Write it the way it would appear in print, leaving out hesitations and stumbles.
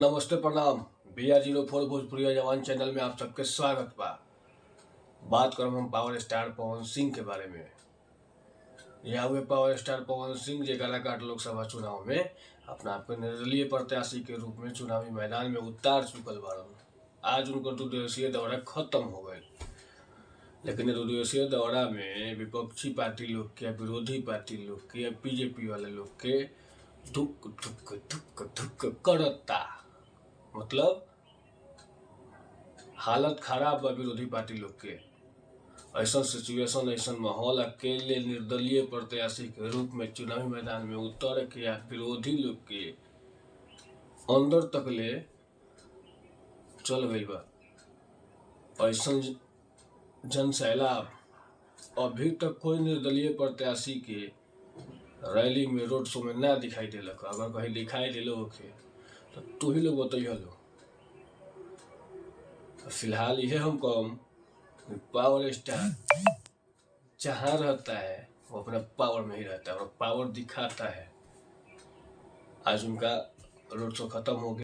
नमस्ते प्रणाम। BR04 भोजपुरिया जवान चैनल में आप सबके स्वागत बा। बात करब हम पावर स्टार पवन सिंह के बारे में। यहाँ हुए पावर स्टार पवन सिंह जे काराकाट लोकसभा चुनाव में अपना आपके निर्दलीय प्रत्याशी के रूप में चुनावी मैदान में उतार चुकल बाड़न। आज उनकर 2 दिवसीय दौरा खत्म हो गए, लेकिन 2 दिवसीय दौरा में विपक्षी पार्टी लोग के, विरोधी पार्टी लोग के, बीजेपी वाले लोग के धुक धुक धुक धुक करता। मतलब हालत खराब बा विरोधी पार्टी लोग के। ऐसा सिचुएशन, ऐसा माहौल, अकेले निर्दलीय प्रत्याशी के रूप में चुनावी मैदान में उतर के या विरोधी लोग के अंदर तक ले चल गई बा। ऐसा जनसैलाब अभी तक कोई निर्दलीय प्रत्याशी के रैली में, रोड शो में ना दिखाई दिलक। अगर कहीं दिखाई दिलो होके तो तू ही लोग बताइए लो। फिलहाल यह हम कहूँ, पावर स्टार जहाँ रहता है वो अपना पावर में ही रहता है और पावर दिखाता है। आज उनका रोड शो खत्म हो गया।